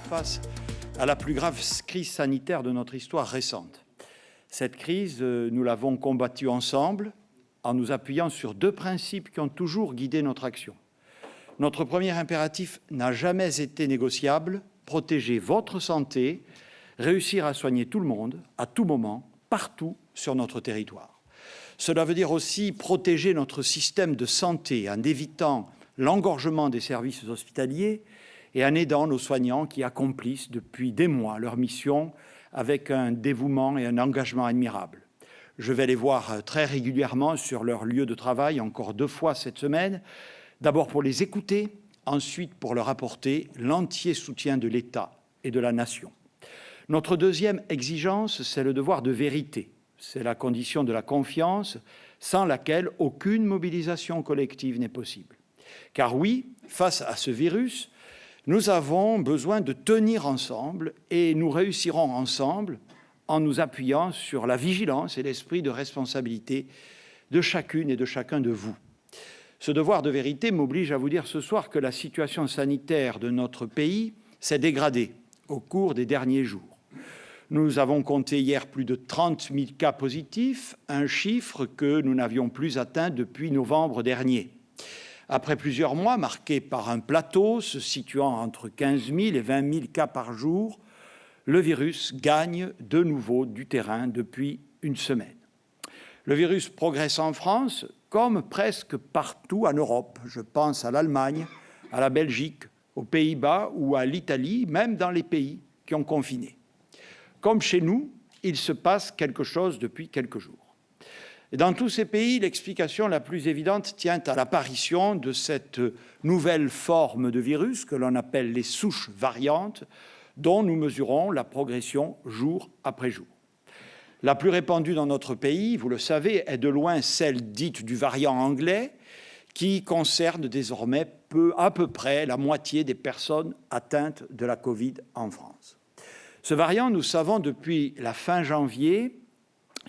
face à la plus grave crise sanitaire de notre histoire récente. Cette crise, nous l'avons combattue ensemble en nous appuyant sur deux principes qui ont toujours guidé notre action. Notre premier impératif n'a jamais été négociable: protéger votre santé, réussir à soigner tout le monde, à tout moment, partout sur notre territoire. Cela veut dire aussi protéger notre système de santé en évitant l'engorgement des services hospitaliers et en aidant nos soignants qui accomplissent depuis des mois leur mission avec un dévouement et un engagement admirables. Je vais les voir très régulièrement sur leur lieu de travail, encore 2 fois cette semaine, d'abord pour les écouter, ensuite pour leur apporter l'entier soutien de l'État et de la Nation. Notre deuxième exigence, c'est le devoir de vérité. C'est la condition de la confiance, sans laquelle aucune mobilisation collective n'est possible. Car oui, face à ce virus, nous avons besoin de tenir ensemble et nous réussirons ensemble en nous appuyant sur la vigilance et l'esprit de responsabilité de chacune et de chacun de vous. Ce devoir de vérité m'oblige à vous dire ce soir que la situation sanitaire de notre pays s'est dégradée au cours des derniers jours. Nous avons compté hier plus de 30 000 cas positifs, un chiffre que nous n'avions plus atteint depuis novembre dernier. Après plusieurs mois marqués par un plateau se situant entre 15 000 et 20 000 cas par jour, le virus gagne de nouveau du terrain depuis une semaine. Le virus progresse en France comme presque partout en Europe. Je pense à l'Allemagne, à la Belgique, aux Pays-Bas ou à l'Italie, même dans les pays qui ont confiné. Comme chez nous, il se passe quelque chose depuis quelques jours. Et dans tous ces pays, l'explication la plus évidente tient à l'apparition de cette nouvelle forme de virus que l'on appelle les souches variantes, dont nous mesurons la progression jour après jour. La plus répandue dans notre pays, vous le savez, est de loin celle dite du variant anglais, qui concerne désormais à peu près la moitié des personnes atteintes de la Covid en France. Ce variant, nous savons depuis la fin janvier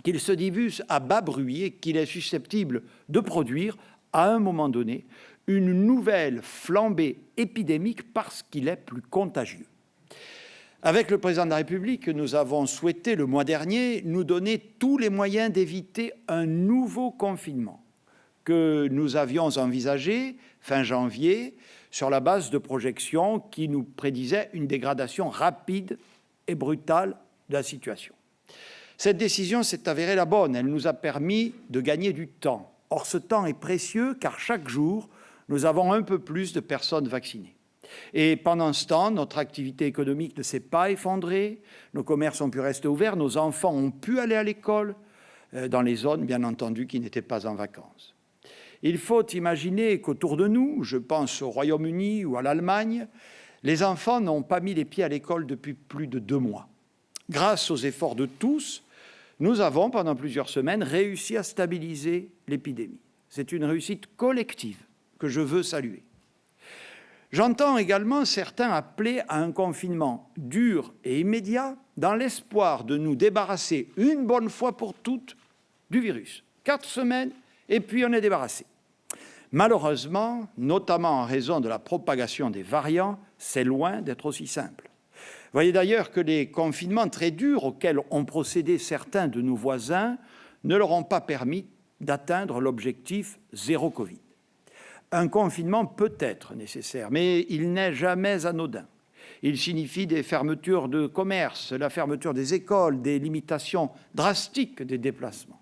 qu'il se diffuse à bas bruit et qu'il est susceptible de produire, à un moment donné, une nouvelle flambée épidémique parce qu'il est plus contagieux. Avec le Président de la République, nous avons souhaité, le mois dernier, nous donner tous les moyens d'éviter un nouveau confinement que nous avions envisagé fin janvier sur la base de projections qui nous prédisaient une dégradation rapide et brutale de la situation. Cette décision s'est avérée la bonne. Elle nous a permis de gagner du temps. Or, ce temps est précieux car chaque jour, nous avons un peu plus de personnes vaccinées. Et pendant ce temps, notre activité économique ne s'est pas effondrée, nos commerces ont pu rester ouverts, nos enfants ont pu aller à l'école, dans les zones, bien entendu, qui n'étaient pas en vacances. Il faut imaginer qu'autour de nous, je pense au Royaume-Uni ou à l'Allemagne, les enfants n'ont pas mis les pieds à l'école depuis plus de 2 mois. Grâce aux efforts de tous, nous avons, pendant plusieurs semaines, réussi à stabiliser l'épidémie. C'est une réussite collective que je veux saluer. J'entends également certains appeler à un confinement dur et immédiat dans l'espoir de nous débarrasser une bonne fois pour toutes du virus. 4 semaines et puis on est débarrassé. Malheureusement, notamment en raison de la propagation des variants, c'est loin d'être aussi simple. Voyez d'ailleurs que les confinements très durs auxquels ont procédé certains de nos voisins ne leur ont pas permis d'atteindre l'objectif zéro Covid. Un confinement peut être nécessaire, mais il n'est jamais anodin. Il signifie des fermetures de commerces, la fermeture des écoles, des limitations drastiques des déplacements.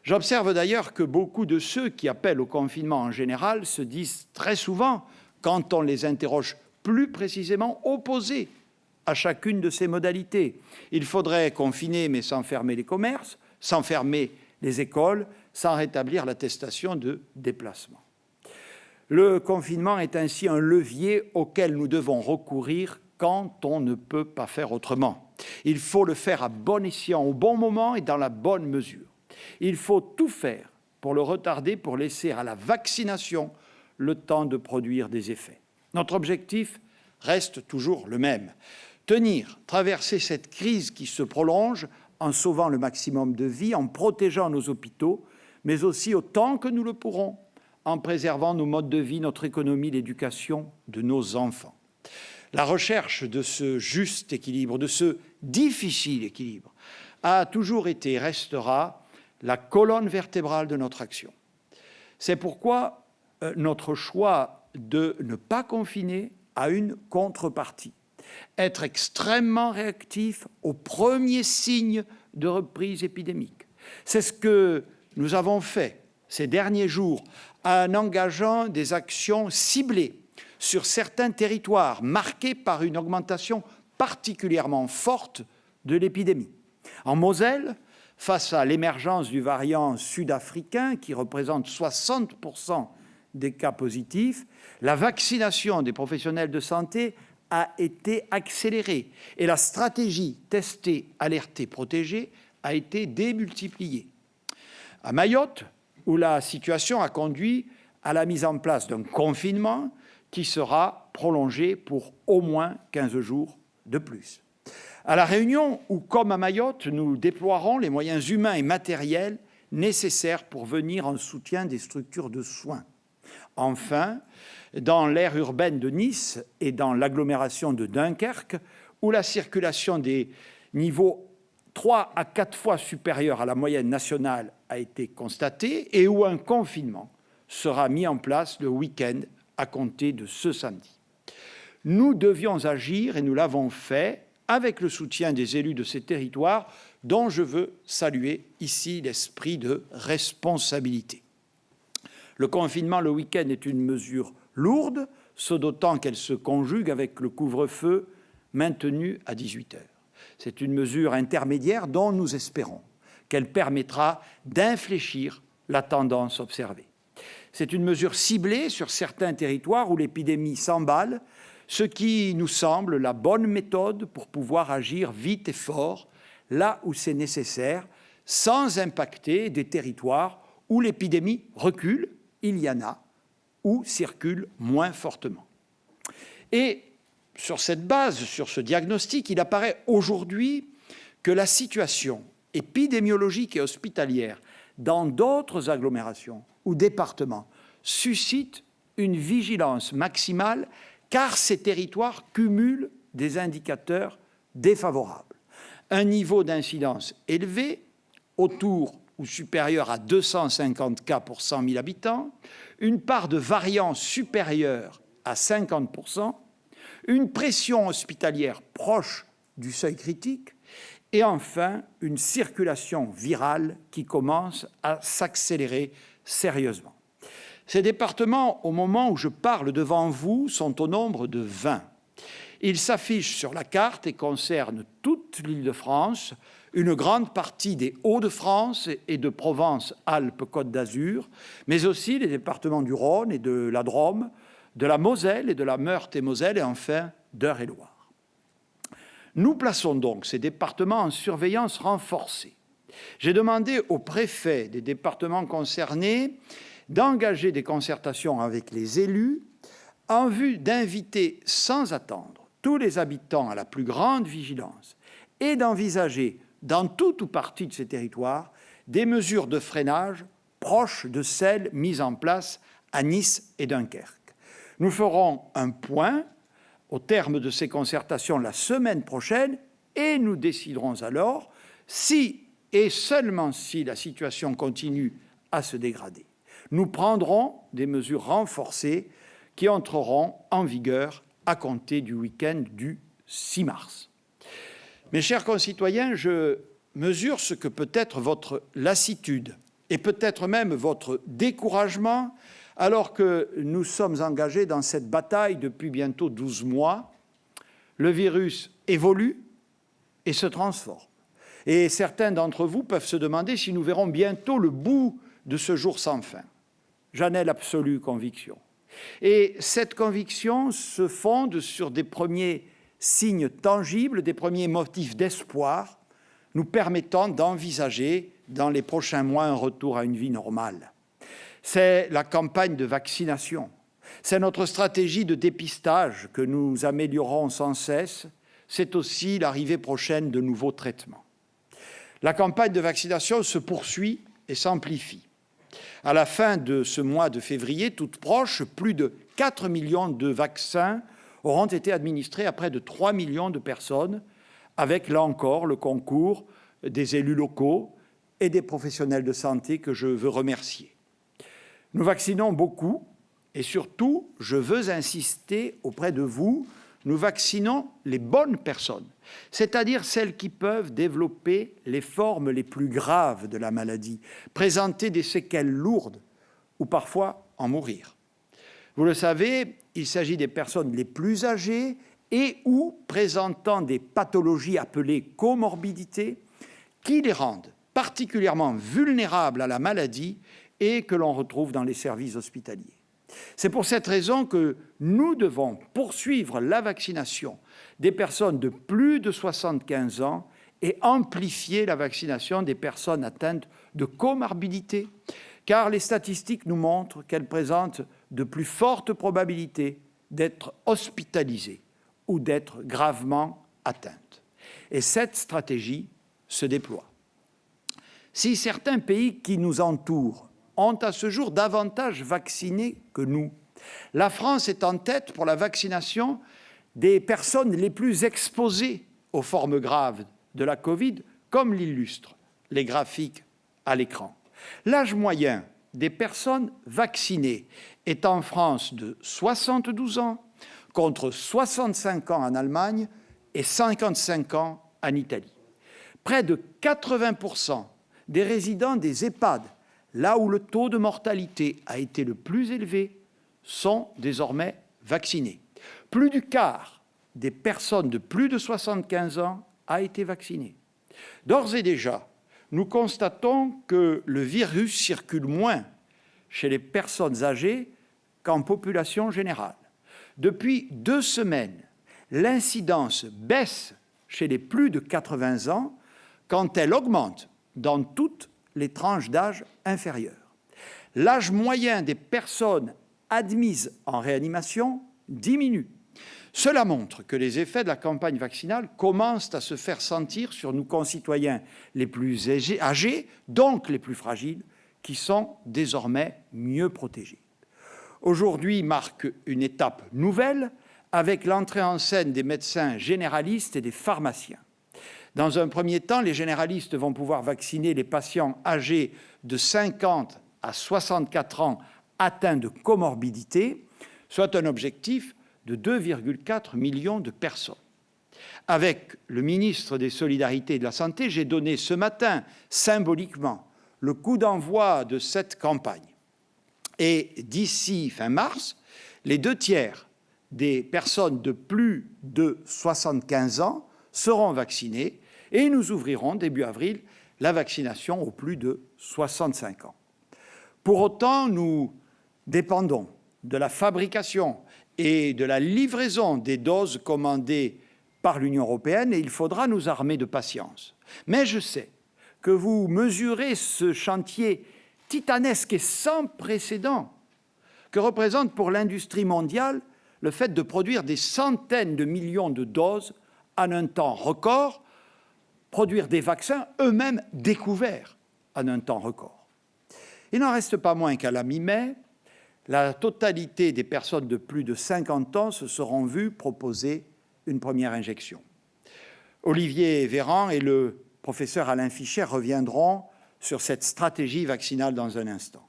J'observe d'ailleurs que beaucoup de ceux qui appellent au confinement en général se disent très souvent, quand on les interroge plus précisément, opposés à chacune de ces modalités. Il faudrait confiner mais sans fermer les commerces, sans fermer les écoles, sans rétablir l'attestation de déplacement. Le confinement est ainsi un levier auquel nous devons recourir quand on ne peut pas faire autrement. Il faut le faire à bon escient, au bon moment et dans la bonne mesure. Il faut tout faire pour le retarder, pour laisser à la vaccination le temps de produire des effets. Notre objectif reste toujours le même. Traverser cette crise qui se prolonge en sauvant le maximum de vies, en protégeant nos hôpitaux, mais aussi autant que nous le pourrons, en préservant nos modes de vie, notre économie, l'éducation de nos enfants. La recherche de ce juste équilibre, de ce difficile équilibre, a toujours été et restera la colonne vertébrale de notre action. C'est pourquoi notre choix de ne pas confiner a une contrepartie. Être extrêmement réactif aux premiers signes de reprise épidémique. C'est ce que nous avons fait ces derniers jours en engageant des actions ciblées sur certains territoires marqués par une augmentation particulièrement forte de l'épidémie. En Moselle, face à l'émergence du variant sud-africain qui représente 60% des cas positifs, la vaccination des professionnels de santé a été accélérée et la stratégie tester, alerter, protéger a été démultipliée. À Mayotte, où la situation a conduit à la mise en place d'un confinement qui sera prolongé pour au moins 15 jours de plus. À La Réunion, où, comme à Mayotte, nous déploierons les moyens humains et matériels nécessaires pour venir en soutien des structures de soins. Enfin, dans l'aire urbaine de Nice et dans l'agglomération de Dunkerque, où la circulation des niveaux 3 à 4 fois supérieurs à la moyenne nationale a été constatée et où un confinement sera mis en place le week-end à compter de ce samedi. Nous devions agir et nous l'avons fait avec le soutien des élus de ces territoires dont je veux saluer ici l'esprit de responsabilité. Le confinement le week-end est une mesure lourde, ce d'autant qu'elle se conjugue avec le couvre-feu maintenu à 18 heures. C'est une mesure intermédiaire dont nous espérons qu'elle permettra d'infléchir la tendance observée. C'est une mesure ciblée sur certains territoires où l'épidémie s'emballe, ce qui nous semble la bonne méthode pour pouvoir agir vite et fort, là où c'est nécessaire, sans impacter des territoires où l'épidémie recule, il y en a, ou circule moins fortement. Et sur cette base, sur ce diagnostic, il apparaît aujourd'hui que la situation épidémiologique et hospitalière dans d'autres agglomérations ou départements suscite une vigilance maximale car ces territoires cumulent des indicateurs défavorables. Un niveau d'incidence élevé, autour ou supérieur à 250 cas pour 100 000 habitants, une part de variants supérieure à 50%, une pression hospitalière proche du seuil critique et enfin une circulation virale qui commence à s'accélérer sérieusement. Ces départements, au moment où je parle devant vous, sont au nombre de 20. Ils s'affichent sur la carte et concernent toute l'Île-de-France, une grande partie des Hauts-de-France et de Provence-Alpes-Côte d'Azur, mais aussi les départements du Rhône et de la Drôme, de la Moselle et de la Meurthe-et-Moselle et enfin d'Eure-et-Loir. Nous plaçons donc ces départements en surveillance renforcée. J'ai demandé aux préfets des départements concernés d'engager des concertations avec les élus en vue d'inviter sans attendre tous les habitants à la plus grande vigilance et d'envisager, dans tout ou partie de ces territoires, des mesures de freinage proches de celles mises en place à Nice et Dunkerque. Nous ferons un point au terme de ces concertations la semaine prochaine et nous déciderons alors si et seulement si la situation continue à se dégrader. Nous prendrons des mesures renforcées qui entreront en vigueur à compter du week-end du 6 mars. Mes chers concitoyens, je mesure ce que peut être votre lassitude et peut-être même votre découragement alors que nous sommes engagés dans cette bataille depuis bientôt 12 mois. Le virus évolue et se transforme. Et certains d'entre vous peuvent se demander si nous verrons bientôt le bout de ce jour sans fin. J'en ai l'absolue conviction. Et cette conviction se fonde sur des premiers signes tangibles, des premiers motifs d'espoir, nous permettant d'envisager dans les prochains mois un retour à une vie normale. C'est la campagne de vaccination, c'est notre stratégie de dépistage que nous améliorons sans cesse, c'est aussi l'arrivée prochaine de nouveaux traitements. La campagne de vaccination se poursuit et s'amplifie. À la fin de ce mois de février, toute proche, plus de 4 millions de vaccins auront été administrés à près de 3 millions de personnes, avec, là encore, le concours des élus locaux et des professionnels de santé que je veux remercier. Nous vaccinons beaucoup et surtout, je veux insister auprès de vous, nous vaccinons les bonnes personnes, c'est-à-dire celles qui peuvent développer les formes les plus graves de la maladie, présenter des séquelles lourdes ou parfois en mourir. Vous le savez, il s'agit des personnes les plus âgées et ou présentant des pathologies appelées comorbidités qui les rendent particulièrement vulnérables à la maladie et que l'on retrouve dans les services hospitaliers. C'est pour cette raison que nous devons poursuivre la vaccination des personnes de plus de 75 ans et amplifier la vaccination des personnes atteintes de comorbidité, car les statistiques nous montrent qu'elles présentent de plus fortes probabilités d'être hospitalisées ou d'être gravement atteintes. Et cette stratégie se déploie. Si certains pays qui nous entourent ont à ce jour davantage vacciné que nous, la France est en tête pour la vaccination des personnes les plus exposées aux formes graves de la Covid, comme l'illustrent les graphiques à l'écran. L'âge moyen des personnes vaccinées est en France de 72 ans, contre 65 ans en Allemagne et 55 ans en Italie. Près de 80% des résidents des EHPAD, là où le taux de mortalité a été le plus élevé, sont désormais vaccinés. Plus du quart des personnes de plus de 75 ans a été vacciné. D'ores et déjà, nous constatons que le virus circule moins chez les personnes âgées qu'en population générale. Depuis 2 semaines, l'incidence baisse chez les plus de 80 ans quand elle augmente dans toutes les tranches d'âge inférieures. L'âge moyen des personnes admises en réanimation diminue. Cela montre que les effets de la campagne vaccinale commencent à se faire sentir sur nos concitoyens les plus âgés, donc les plus fragiles, qui sont désormais mieux protégés. Aujourd'hui marque une étape nouvelle avec l'entrée en scène des médecins généralistes et des pharmaciens. Dans un premier temps, les généralistes vont pouvoir vacciner les patients âgés de 50 à 64 ans atteints de comorbidité, soit un objectif de 2,4 millions de personnes. Avec le ministre des Solidarités et de la Santé, j'ai donné ce matin, symboliquement, le coup d'envoi de cette campagne. Et d'ici fin mars, les 2/3 des personnes de plus de 75 ans seront vaccinées et nous ouvrirons début avril la vaccination aux plus de 65 ans. Pour autant, nous dépendons de la fabrication et de la livraison des doses commandées par l'Union européenne et il faudra nous armer de patience. Mais je sais que vous mesurez ce chantier titanesque et sans précédent que représente pour l'industrie mondiale le fait de produire des centaines de millions de doses en un temps record, produire des vaccins eux-mêmes découverts en un temps record. Il n'en reste pas moins qu'à la mi-mai, la totalité des personnes de plus de 50 ans se seront vues proposer une première injection. Olivier Véran et le professeur Alain Fischer reviendront sur cette stratégie vaccinale dans un instant.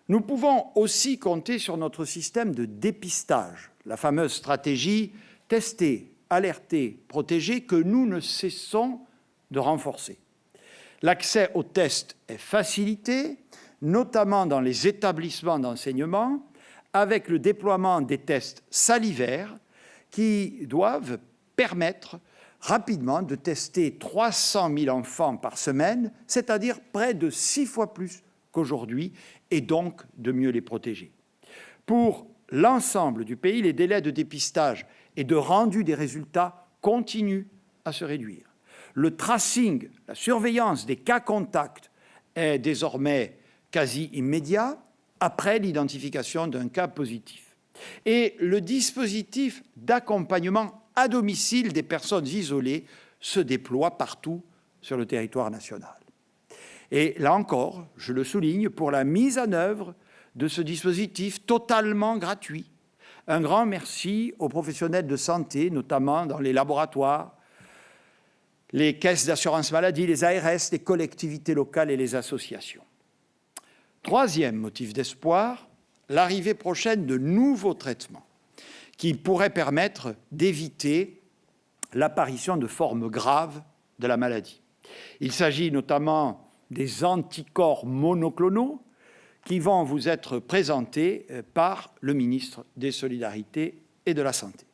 Nous pouvons aussi compter sur notre système de dépistage, la fameuse stratégie « tester, alerter, protéger » que nous ne cessons de renforcer. L'accès aux tests est facilité, notamment dans les établissements d'enseignement, avec le déploiement des tests salivaires qui doivent permettre rapidement de tester 300 000 enfants par semaine, c'est-à-dire près de 6 fois plus qu'aujourd'hui, et donc de mieux les protéger. Pour l'ensemble du pays, les délais de dépistage et de rendu des résultats continuent à se réduire. Le tracing, la surveillance des cas contacts est désormais quasi immédiat après l'identification d'un cas positif. Et le dispositif d'accompagnement à domicile des personnes isolées se déploie partout sur le territoire national. Et là encore, je le souligne, pour la mise en œuvre de ce dispositif totalement gratuit, Un grand merci aux professionnels de santé, notamment dans les laboratoires, les caisses d'assurance maladie, les ARS, les collectivités locales et les associations. Troisième motif d'espoir, l'arrivée prochaine de nouveaux traitements qui pourraient permettre d'éviter l'apparition de formes graves de la maladie. Il s'agit notamment des anticorps monoclonaux qui vont vous être présentés par le ministre des Solidarités et de la Santé.